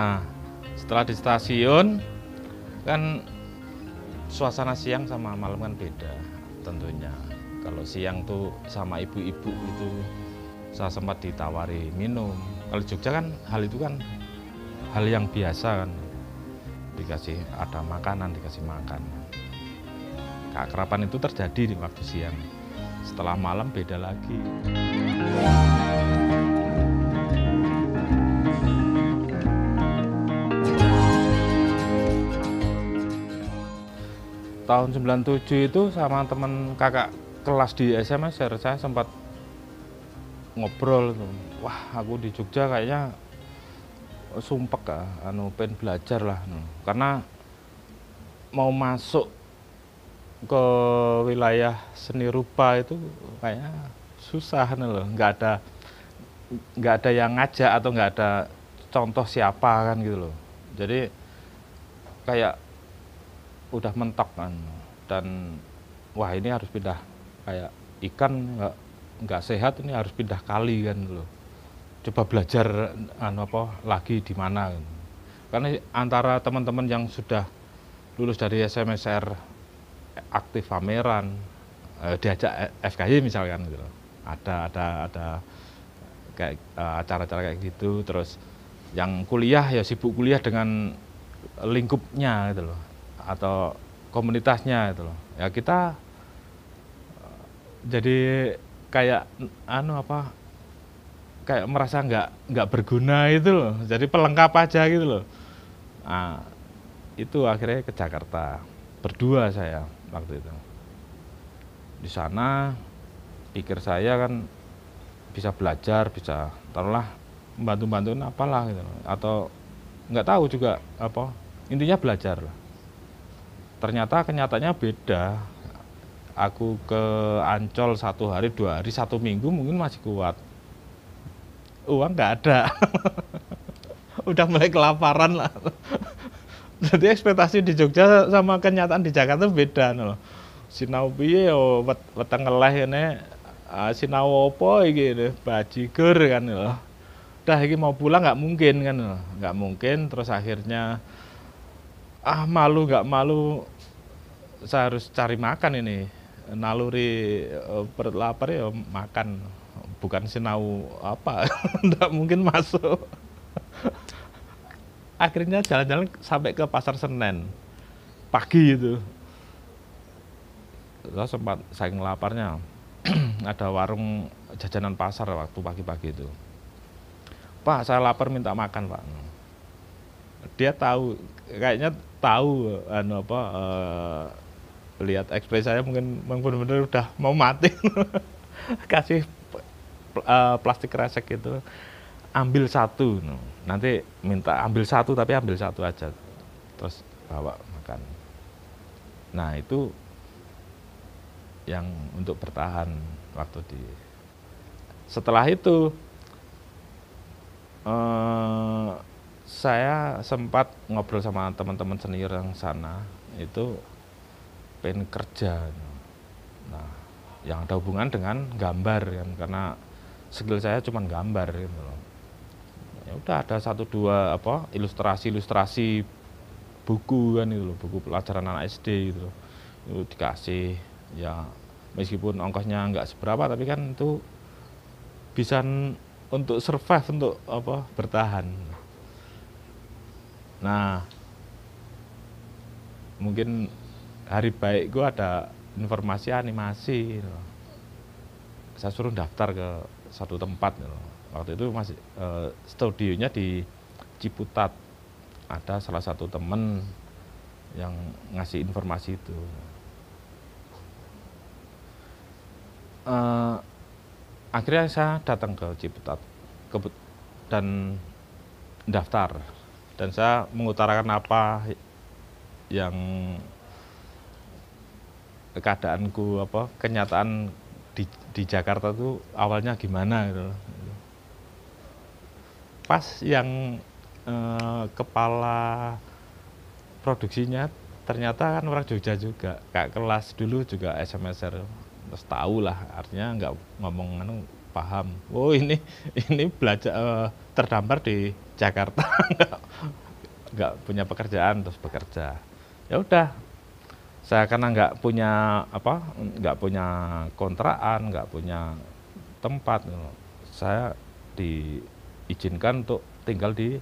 Nah, setelah di stasiun kan suasana siang sama malam kan beda tentunya. Kalau siang tuh sama ibu-ibu itu saya sempat ditawari minum. Kalau Jogja kan hal itu kan hal yang biasa kan. Dikasih ada makanan, dikasih makan. Keakraban itu terjadi di waktu siang. Setelah malam beda lagi. Tahun 97 itu sama teman kakak kelas di SMSR saya sempat ngobrol tuh. Wah, aku di Jogja kayaknya sumpek pengen belajar lah. Karena mau masuk ke wilayah seni rupa itu kayaknya susah loh. Nggak ada yang ngajak atau nggak ada contoh siapa kan gitu loh. Jadi kayak udah mentok kan, dan wah ini harus pindah, kayak ikan nggak sehat ini harus pindah kali kan loh. Coba belajar lagi di mana kan. Karena antara teman-teman yang sudah lulus dari SMSR aktif pameran, diajak FKY misalkan gitu. Ada kayak acara-acara kayak gitu. Terus yang kuliah ya sibuk kuliah dengan lingkupnya gitu loh, atau komunitasnya itu loh. Ya kita jadi kayak kayak merasa nggak berguna itu loh. Jadi pelengkap aja gitu loh. Nah, itu akhirnya ke Jakarta berdua saya waktu itu. Di sana pikir saya kan bisa belajar, bisa taruhlah membantu-bantuin apalah gitu loh. Atau nggak tahu juga apa, intinya belajar lah. Ternyata kenyataannya beda. Aku ke Ancol 1 hari, 2 hari, 1 minggu mungkin masih kuat. Uang nggak ada. Udah mulai kelaparan lah. Jadi ekspektasi di Jogja sama kenyataan di Jakarta beda loh. Sinau piye yo weteng ngeleh ngene, sinau apa iki bajigur kan loh. Udah iki mau pulang nggak mungkin kan loh. Nggak mungkin, terus akhirnya malu nggak malu saya harus cari makan ini. Naluri perut lapar ya makan, bukan sinau apa. Nggak mungkin masuk. Akhirnya jalan-jalan sampai ke Pasar Senen pagi itu. Saya sempat saking laparnya ada warung jajanan pasar waktu pagi-pagi itu. Pak, saya lapar minta makan, Pak. Dia tahu, kayaknya tahu lihat ekspresi saya mungkin benar-benar udah mau mati. Kasih plastik kresek itu, ambil 1, nanti minta ambil 1 tapi ambil 1 aja, terus bawa makan. Nah itu yang untuk bertahan waktu di. Setelah itu saya sempat ngobrol sama teman-teman senior yang sana, itu pengen kerja. Nah, yang ada hubungan dengan gambar kan, karena skill saya cuma gambar gitu loh. Ya udah ada 1-2 ilustrasi buku kan itu loh, buku pelajaran anak SD gitu loh. Itu dikasih, ya meskipun ongkosnya nggak seberapa tapi kan itu bisa untuk survive, untuk bertahan. Nah, mungkin hari baik gue ada informasi animasi gitu. Saya suruh daftar ke satu tempat gitu. Waktu itu masih studionya di Ciputat. Ada salah satu temen yang ngasih informasi itu. Akhirnya saya datang ke Ciputat dan daftar, dan saya mengutarakan apa yang keadaanku, kenyataan di Jakarta tuh awalnya gimana gitu. Pas yang kepala produksinya ternyata kan orang Jogja juga, kak kelas dulu juga SMSR, terus tahu lah, artinya nggak ngomong paham. Oh ini belajar terdampar di Jakarta, nggak punya pekerjaan terus bekerja. Ya udah, saya karena nggak punya kontrakan, nggak punya tempat, saya diizinkan untuk tinggal di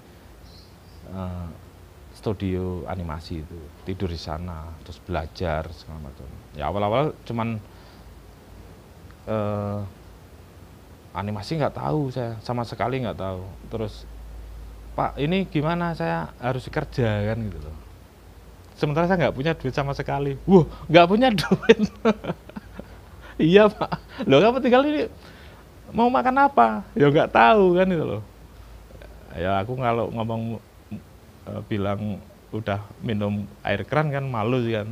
eh, studio animasi itu, tidur di sana, terus belajar segala macam. Ya awal-awal cuman eh, animasi nggak tahu, saya sama sekali nggak tahu. Terus Pak ini gimana, saya harus kerja kan gitu loh. Sementara saya nggak punya duit sama sekali. Wah, nggak punya duit. Iya Pak, loh kamu tinggal ini mau makan apa? Ya nggak tahu kan itu loh. Ya aku kalau ngomong bilang udah minum air keran kan malu sih kan.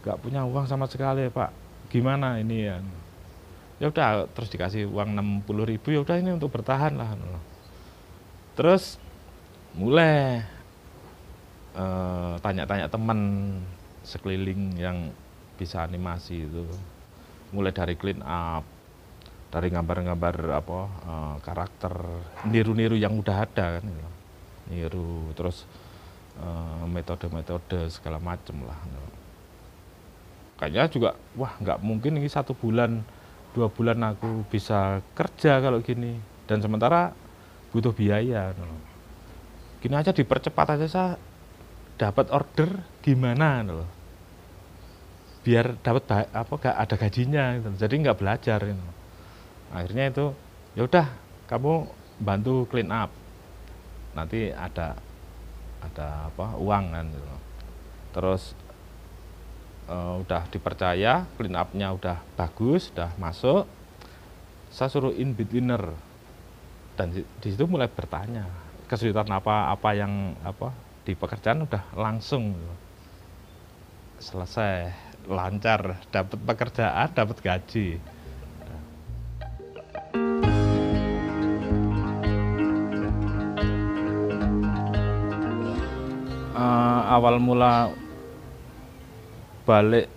Nggak punya uang sama sekali Pak. Gimana ini ya? Ya udah terus dikasih uang 60.000, ya udah ini untuk bertahan lah. Terus mulai tanya-tanya teman sekeliling yang bisa animasi itu, mulai dari clean up, dari gambar-gambar karakter, niru-niru yang udah ada kan, niru, terus metode-metode segala macem lah. Kayaknya juga wah nggak mungkin ini 1 bulan 2 bulan aku bisa kerja kalau gini, dan sementara butuh biaya. Gini aja dipercepat aja, saya dapat order gimana loh, biar dapat gak ada gajinya gitu. Jadi nggak belajar gitu. Akhirnya itu ya udah kamu bantu clean up, nanti ada uang kan gitu. Terus udah dipercaya, clean up-nya udah bagus, udah masuk, saya suruh in betweener, dan di situ mulai bertanya kesulitan apa yang di pekerjaan, udah langsung selesai, lancar, dapat pekerjaan, dapat gaji. Awal mula balik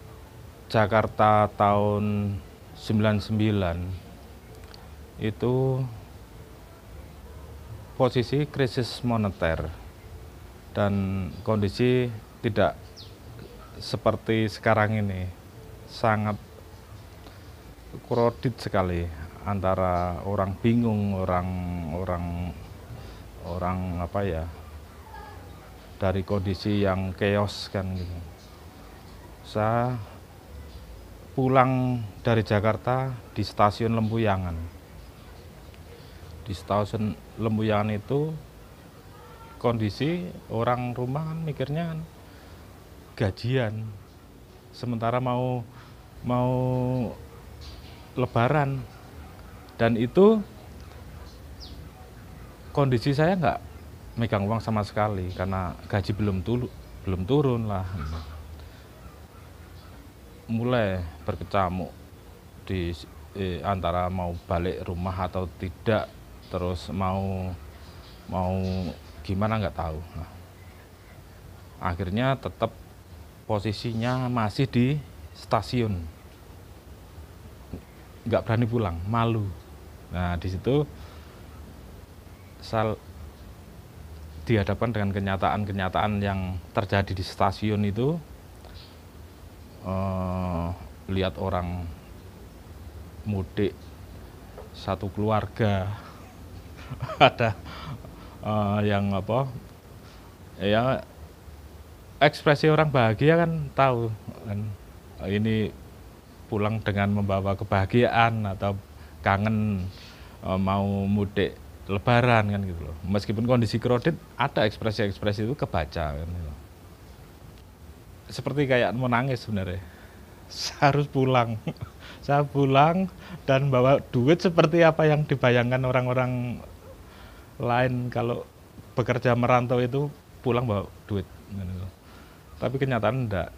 Jakarta tahun 99 itu posisi krisis moneter dan kondisi tidak seperti sekarang ini, sangat kredit sekali, antara orang bingung, orang dari kondisi yang chaos kan gitu. Saya pulang dari Jakarta di stasiun Lempuyangan. Di stasiun Lempuyangan itu kondisi orang rumah kan mikirnya kan gajian, sementara mau lebaran, dan itu kondisi saya nggak megang uang sama sekali karena gaji belum turun lah. Mulai berkecamuk di antara mau balik rumah atau tidak, terus mau gimana nggak tahu. Nah, akhirnya tetap posisinya masih di stasiun, nggak berani pulang, malu. Nah di situ saya dihadapkan dengan kenyataan yang terjadi di stasiun itu. Lihat orang mudik satu keluarga, ada yang ya ekspresi orang bahagia kan, tahu kan ini pulang dengan membawa kebahagiaan atau kangen mau mudik lebaran kan gitu loh. Meskipun kondisi kredit, ada ekspresi-ekspresi itu kebaca kan gitu. Seperti kayak mau nangis sebenarnya. Saya harus pulang. Saya pulang dan bawa duit seperti apa yang dibayangkan orang-orang lain kalau bekerja merantau itu pulang bawa duit. Tapi kenyataan enggak.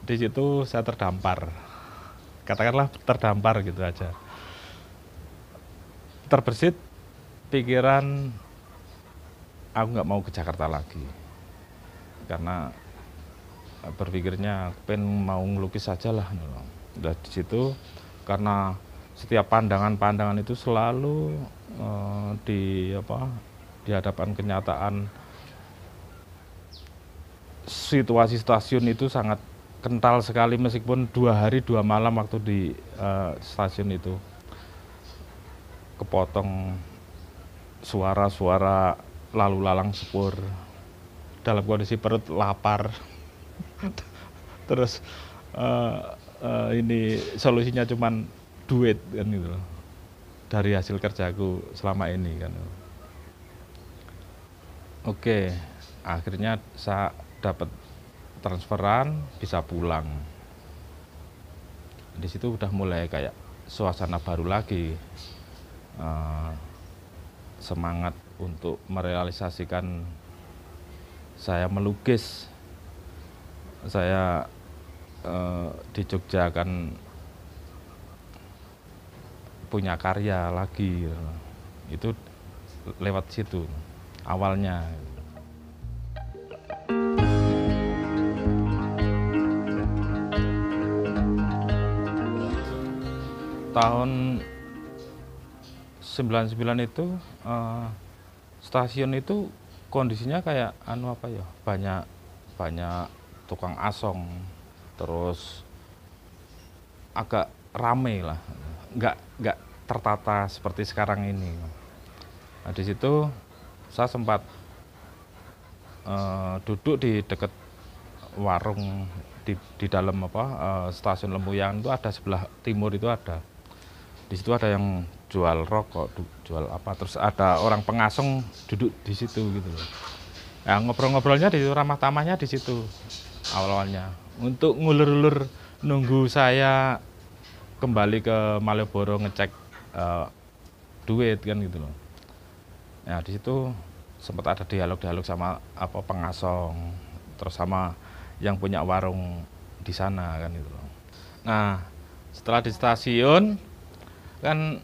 Di situ saya terdampar. Katakanlah terdampar gitu aja. Terbersit pikiran, aku nggak mau ke Jakarta lagi. Karena berpikirnya pengen mau ngelukis saja lah. Udah di situ karena setiap pandangan-pandangan itu selalu di hadapan kenyataan situasi stasiun itu sangat kental sekali, meskipun 2 hari 2 malam waktu di stasiun itu kepotong suara-suara lalu lalang sepur dalam kondisi perut lapar. Terus ini solusinya cuman duit kan gitu loh, dari hasil kerjaku selama ini kan. Oke, akhirnya saya dapat transferan, bisa pulang. Di situ udah mulai kayak suasana baru lagi, semangat untuk merealisasikan saya melukis. Saya di Jogja kan punya karya lagi, itu lewat situ awalnya. Tahun 99 itu stasiun itu kondisinya kayak banyak tukang asong, terus agak rame lah, nggak tertata seperti sekarang ini. Nah, di situ saya sempat duduk di dekat warung di dalam stasiun Lembuyang itu, ada sebelah timur itu ada. Di situ ada yang jual rokok, jual apa, terus ada orang pengasong duduk di situ gitu loh. Nah, ngobrol-ngobrolnya di ramah tamahnya di situ awalnya, untuk ngulur-ulur nunggu saya kembali ke Malioboro ngecek duit kan gitu loh. Nah, di situ sempat ada dialog sama pengasong, terus sama yang punya warung di sana kan gitu loh. Nah, setelah di stasiun kan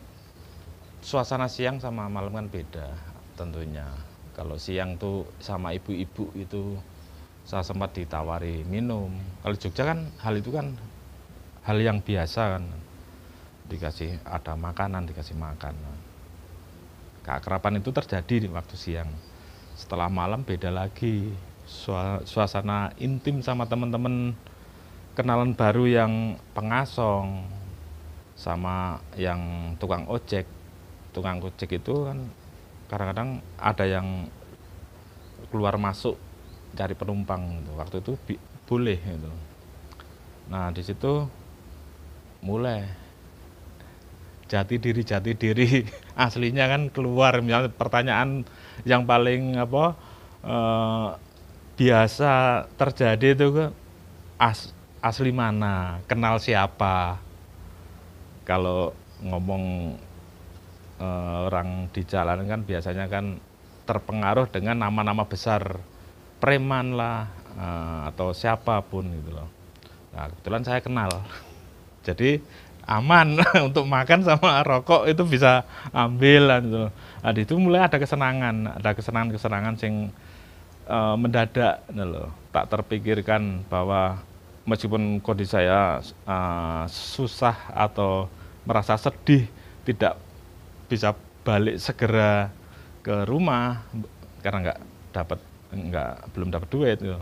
suasana siang sama malam kan beda tentunya. Kalau siang tuh sama ibu-ibu itu saya sempat ditawari minum. Kalau Jogja kan hal itu kan hal yang biasa kan, dikasih ada makanan, dikasih makan. Keakraban itu terjadi di waktu siang. Setelah malam beda lagi, suasana intim sama teman-teman kenalan baru yang pengasong sama yang tukang ojek. Tukang ojek itu kan kadang-kadang ada yang keluar masuk cari penumpang gitu. Waktu itu boleh gitu. Nah, di situ mulai jati diri aslinya kan keluar. Misalnya pertanyaan yang paling biasa terjadi itu ke asli mana, kenal siapa. Kalau ngomong orang di jalan kan biasanya kan terpengaruh dengan nama-nama besar, preman lah atau siapapun gitu loh. Nah, kebetulan saya kenal, jadi aman untuk makan sama rokok itu bisa ambil gitu. Nah, itu mulai ada kesenangan sing mendadak gitu loh. Tak terpikirkan bahwa meskipun kondisi saya susah atau merasa sedih, tidak bisa balik segera ke rumah karena belum dapat duit gitu.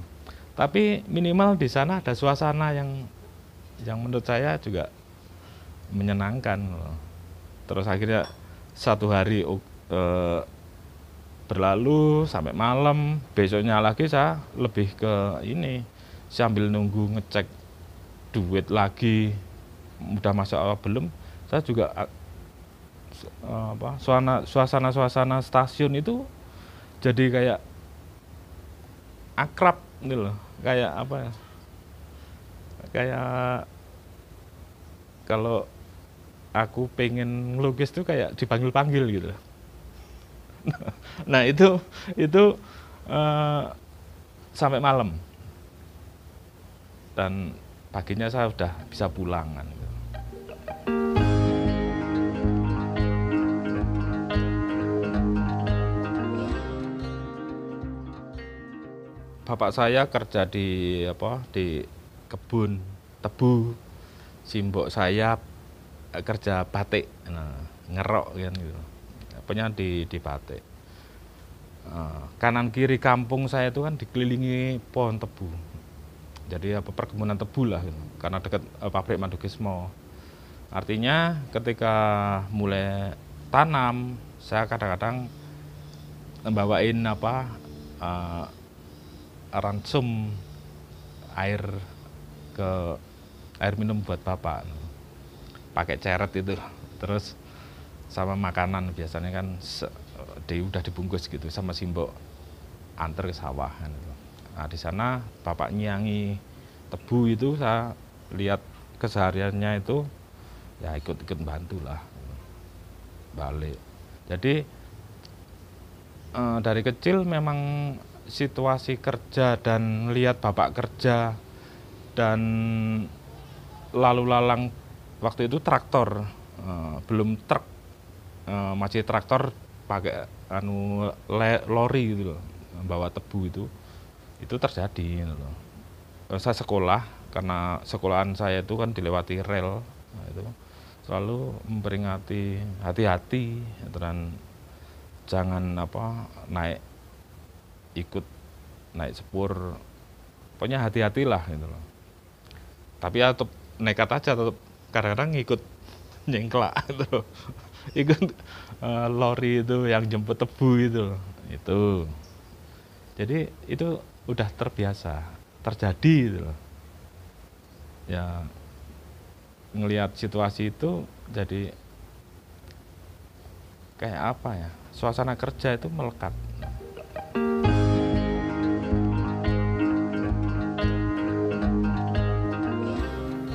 Tapi minimal di sana ada suasana yang menurut saya juga menyenangkan. Terus akhirnya satu hari berlalu sampai malam, besoknya lagi saya lebih ke ini, sambil nunggu ngecek duit lagi, udah masuk apa belum. Saya juga suasana stasiun itu jadi kayak akrab gitu loh, kayak kayak kalau aku pengen ngelukis tuh kayak dipanggil-panggil gitu. Nah, itu sampai malam dan paginya saya udah bisa pulang kan gitu. Bapak saya kerja di kebun tebu, simbok saya kerja batik, nah, ngerok kan gitu. Pokoknya di batik. Kanan kiri kampung saya itu kan dikelilingi pohon tebu. Jadi apa perkebunan tebu lah gitu. Karena dekat pabrik Madukismo. Artinya ketika mulai tanam, saya kadang-kadang bawain apa ransum air ke air minum buat bapak, pakai ceret itu, terus sama makanan biasanya kan udah dibungkus gitu sama simbok, antar ke sawah kan gitu. Nah di sana bapak nyiangi tebu itu, saya lihat kesehariannya itu ya ikut-ikut bantu lah balik. Jadi dari kecil memang situasi kerja dan lihat bapak kerja dan lalu lalang, waktu itu traktor, belum truk, masih traktor pakai lori gitu loh, bawa tebu itu terjadi gitu loh. Saya sekolah, karena sekolahan saya itu kan dilewati rel, nah itu selalu memperingati hati-hati dan jangan ikut naik sepur, pokoknya hati-hatilah gitu loh. Tapi ya tetap nekat aja, tetap kadang-kadang ngikut nyengklak gitu loh. Ikut lori itu yang jemput tebu itu. Jadi itu udah terbiasa terjadi gitu loh. Ya ngelihat situasi itu jadi kayak apa ya, suasana kerja itu melekat.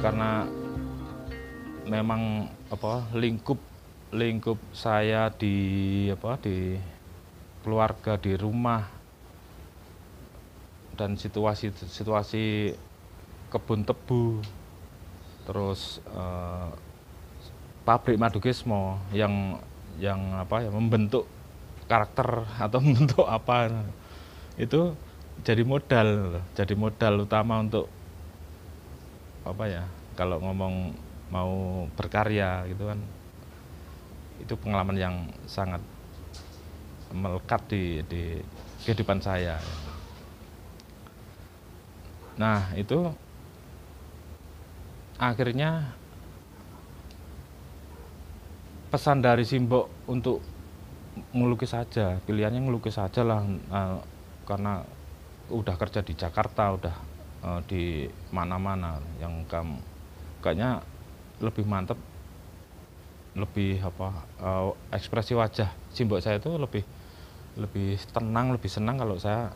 Karena memang lingkup saya di keluarga, di rumah, dan situasi kebun tebu, terus pabrik Madukismo yang membentuk karakter atau membentuk apa, itu jadi modal utama untuk kalau ngomong mau berkarya gitu kan. Itu pengalaman yang sangat melekat di kehidupan saya. Nah itu akhirnya pesan dari simbok untuk melukis saja, pilihannya melukis saja lah, karena udah kerja di Jakarta, udah di mana-mana, yang kayaknya lebih mantep, lebih ekspresi wajah simbok saya itu lebih tenang, lebih senang kalau saya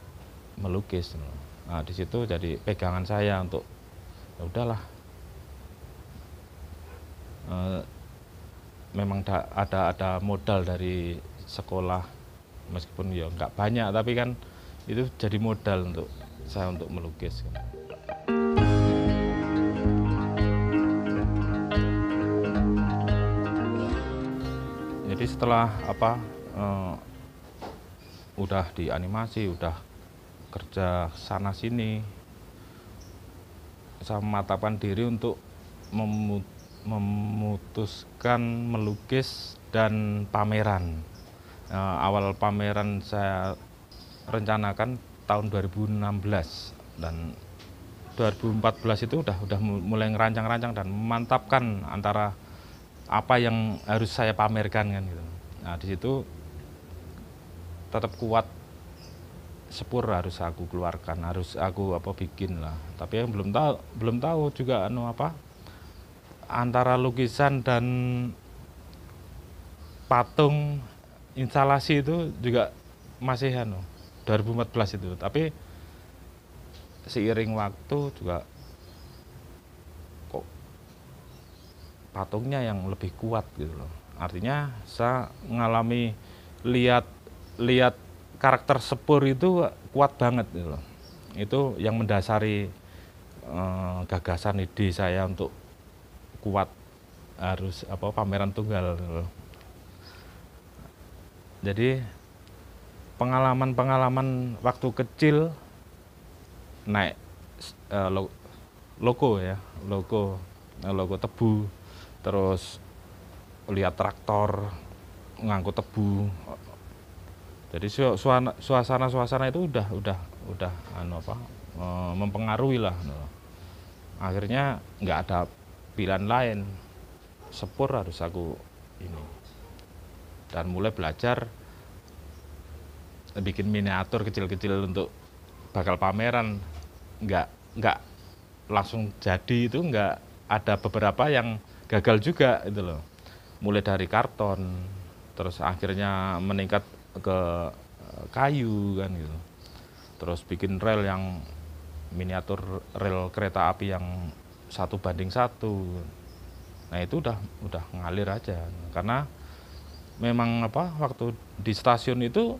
melukis. Nah di situ jadi pegangan saya untuk ya udahlah, memang ada modal dari sekolah, meskipun ya nggak banyak, tapi kan itu jadi modal untuk saya untuk melukis. Jadi setelah udah di animasi, udah kerja sana sini, saya mematapkan diri untuk memutuskan melukis dan pameran. Awal pameran saya rencanakan tahun 2016, dan 2014 itu udah mulai ngerancang-rancang dan memantapkan antara apa yang harus saya pamerkan kan gitu. Nah di situ tetap kuat, sepur harus aku keluarkan, harus aku bikin lah. Tapi yang belum tahu juga antara lukisan dan patung instalasi itu juga masih 2014 itu. Tapi seiring waktu juga kok patungnya yang lebih kuat gitu loh. Artinya saya mengalami lihat karakter sepur itu kuat banget gitu loh. Itu yang mendasari gagasan ide saya untuk kuat harus pameran tunggal gitu loh. Jadi pengalaman waktu kecil naik logo tebu, terus lihat traktor ngangkut tebu. Jadi suasana itu udah anu apa, mempengaruhi lah. Akhirnya nggak ada pilihan lain, sepur harus aku ini. Dan mulai belajar bikin miniatur kecil-kecil untuk bakal pameran. Nggak langsung jadi, itu nggak, ada beberapa yang gagal juga itu loh. Mulai dari karton, terus akhirnya meningkat ke kayu kan gitu. Terus bikin rel yang miniatur, rel kereta api yang 1:1. Nah itu udah ngalir aja, karena memang apa, waktu di stasiun itu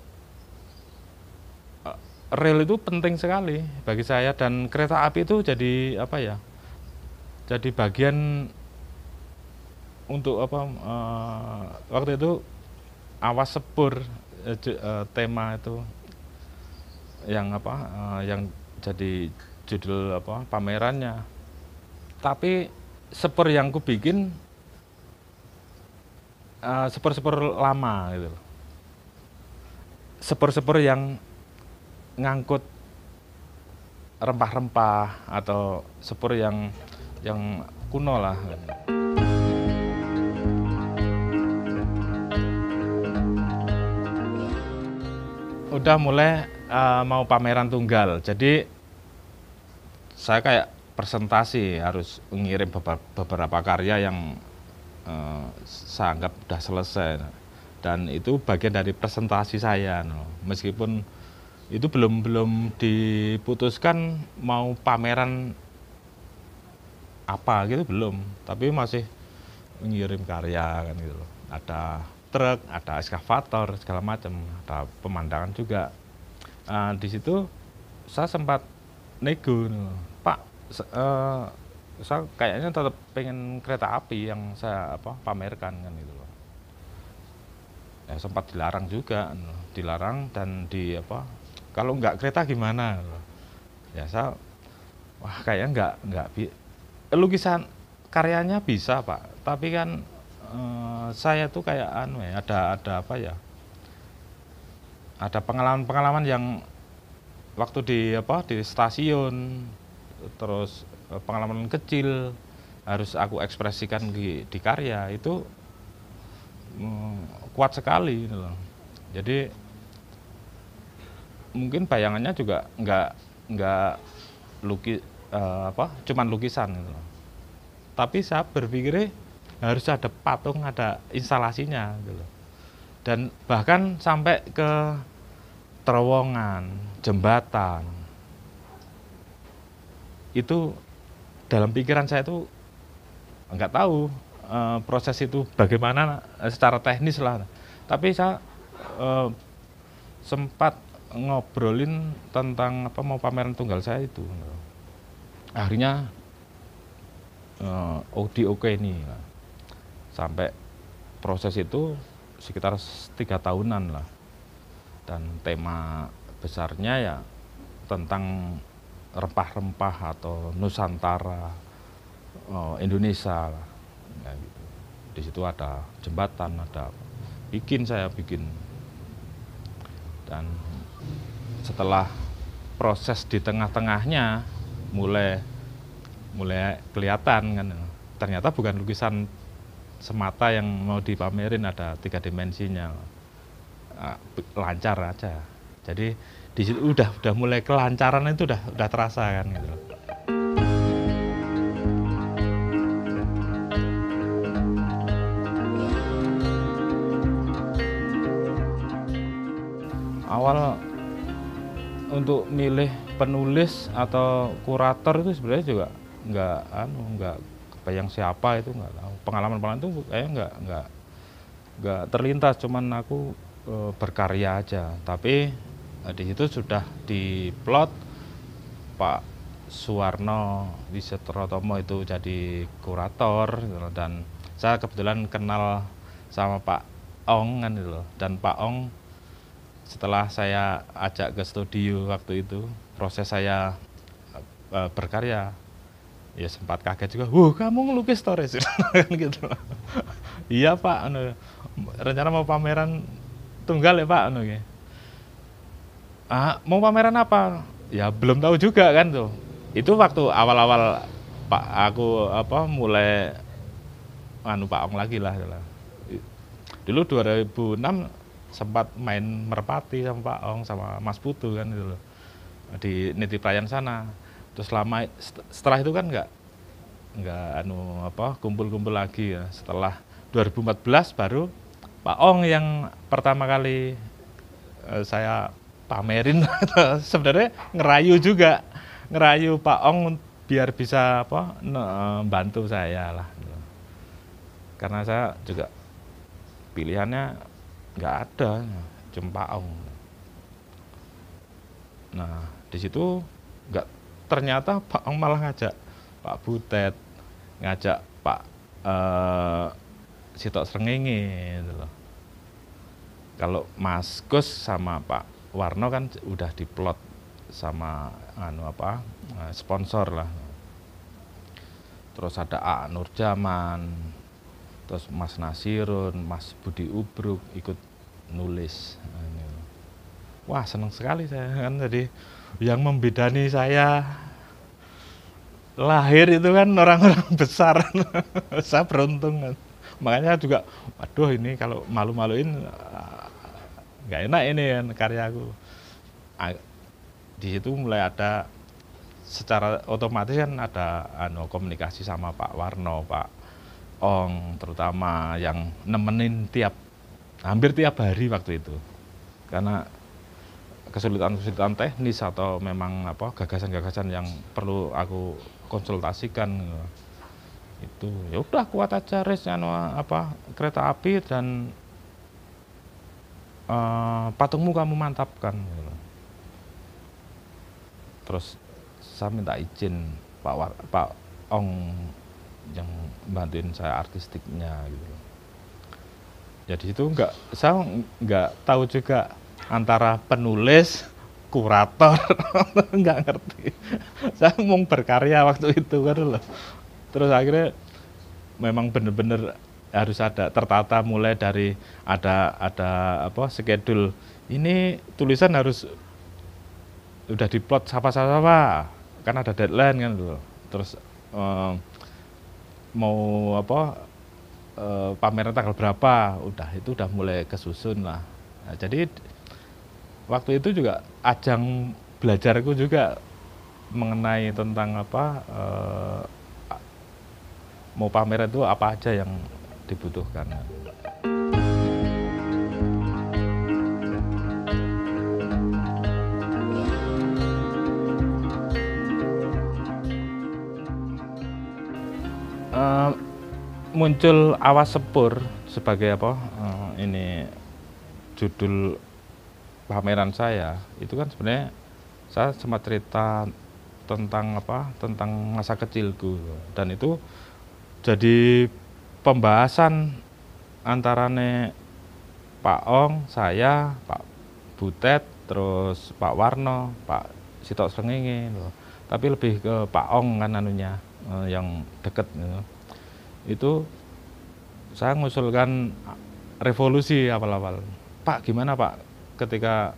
rel itu penting sekali bagi saya, dan kereta api itu jadi apa ya, jadi bagian untuk apa, waktu itu Awas Sepur, tema itu yang apa, yang jadi judul apa pamerannya. Tapi sepur yang ku bikin sepur-sepur lama gitu, sepur-sepur yang ngangkut rempah-rempah, atau sepur yang kuno lah. Udah mulai mau pameran tunggal, jadi saya kayak presentasi, harus mengirim beberapa karya yang saya anggap udah selesai, dan itu bagian dari presentasi saya. Meskipun itu belum diputuskan mau pameran apa gitu, belum, tapi masih mengirim karya kan gitu loh. Ada truk, ada eskavator, segala macam, ada pemandangan juga. Di situ saya sempat nego, Pak, saya kayaknya tetap pengen kereta api yang saya apa pamerkan kan gitu loh. Ya sempat dilarang juga, dilarang, dan di apa, kalau nggak kereta gimana? Ya saya, wah kayaknya nggak lukisan karyanya bisa Pak, tapi kan saya tuh kayak anu ya, ada apa ya, ada pengalaman yang waktu di apa, di stasiun, terus pengalaman kecil harus aku ekspresikan di karya itu, kuat sekali gitu loh. Jadi mungkin bayangannya juga nggak cuman lukisan gitu loh. Tapi saya berpikirnya harus ada patung, ada instalasinya gitu loh. Dan bahkan sampai ke terowongan, jembatan. Itu dalam pikiran saya itu nggak tahu proses itu bagaimana secara teknis lah. Tapi saya sempat ngobrolin tentang apa, mau pameran tunggal saya itu. Akhirnya oke ini, sampai proses itu sekitar 3 tahunan lah, dan tema besarnya ya tentang rempah-rempah atau Nusantara, Indonesia lah. Ya, gitu. Di situ ada jembatan, ada saya bikin, dan setelah proses di tengah-tengahnya mulai kelihatan kan, ternyata bukan lukisan semata yang mau dipamerin, ada 3 dimensinya, lancar aja. Jadi di situ udah mulai kelancaran itu udah terasa kan gitu. Awal untuk milih penulis atau kurator itu sebenarnya juga nggak kebayang siapa, itu nggak tahu. Pengalaman itu kayaknya nggak terlintas, cuman aku berkarya aja. Tapi di situ sudah diplot Pak Suwarno Wisetrotomo itu jadi kurator gitu loh. Dan saya kebetulan kenal sama Pak Ong kan gitu loh. Dan Pak Ong setelah saya ajak ke studio waktu itu, proses saya berkarya, ya sempat kaget juga, kamu ngelukis Torres gitu. Iya Pak, anu, rencana mau pameran tunggal ya Pak, anu ya. Ah, mau pameran apa? Ya belum tahu juga kan tuh. Itu waktu awal-awal Pak aku apa mulai anu Pak Ong lagi lah. Dulu 2006 sempat main merpati sama Pak Ong sama Mas Putu kan itu loh di Niti Prayan sana. Terus lama setelah itu kan nggak anu apa kumpul-kumpul lagi ya. Setelah 2014 baru Pak Ong yang pertama kali saya pamerin. Sebenarnya ngerayu juga, ngerayu Pak Ong biar bisa apa bantu saya lah karena saya juga pilihannya nggak ada, cuma Pak Ong. Nah di situ nggak, ternyata Pak Ong malah ngajak Pak Butet, ngajak Pak Sitok Srengenge gitu loh. Kalau Mas Gus sama Pak Warno kan udah diplot sama anu apa sponsor lah. Terus ada A Nurjaman, terus Mas Nasirun, Mas Budi Ubruk ikut nulis. Wah seneng sekali saya kan, jadi yang membidani saya lahir itu kan orang-orang besar. Saya beruntung kan. Makanya juga, waduh ini kalau malu-maluin nggak enak ini kan karyaku. Di situ mulai ada secara otomatis kan ada komunikasi sama Pak Warno, Pak Ong terutama yang nemenin hampir tiap hari waktu itu. Karena kesulitan-kesulitan teknis atau memang apa gagasan-gagasan yang perlu aku konsultasikan itu ya udah kuat aja res apa kereta api dan patungmu kamu mantapkan gitu. Terus saya minta izin Pak Ong yang bantuin saya artistiknya gitu. Jadi itu saya nggak tahu juga antara penulis, kurator, nggak ngerti. Saya mau berkarya waktu itu kan loh. Terus akhirnya memang bener-bener harus ada tertata mulai dari ada apa schedule. Ini tulisan harus udah diplot siapa kan ada deadline kan loh. Terus mau apa pameran tanggal berapa, itu udah mulai kesusun lah. Nah, jadi waktu itu juga ajang belajarku juga mengenai tentang apa mau pameran itu apa aja yang dibutuhkan. Muncul Awas Sepur sebagai apa ini judul pameran saya itu kan sebenarnya saya sempat cerita tentang masa kecilku dan itu jadi pembahasan antarane Pak Ong, saya, Pak Butet, terus Pak Warno, Pak Sitok Srengenge loh. Tapi lebih ke Pak Ong kan anunya yang deket gitu. Itu saya ngusulkan revolusi awal-awal. Pak gimana Pak ketika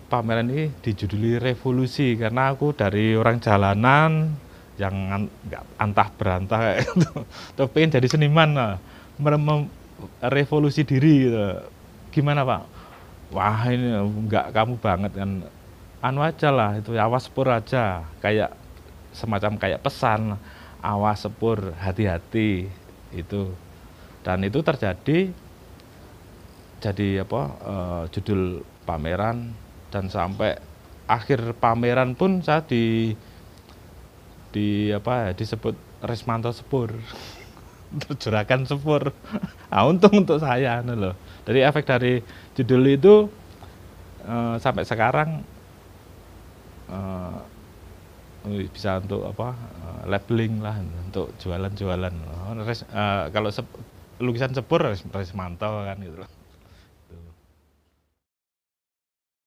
pameran ini dijuduli revolusi, karena aku dari orang jalanan yang nggak antah berantah kayak gitu. Tapi pengen jadi seniman lah, revolusi diri gitu. Gimana Pak? Wah ini nggak kamu banget kan, anu aja lah itu Awas Sepur aja, kayak semacam kayak pesan Awas Sepur hati-hati itu. Dan itu terjadi jadi apa judul pameran, dan sampai akhir pameran pun saya disebut Resmanto Sepur. Juragan Sepur. Nah, untung untuk saya loh. Jadi efek dari judul itu sampai sekarang bisa untuk labeling lah, untuk jualan-jualan. Kalau lukisan Sepur Resmanto kan gitu loh.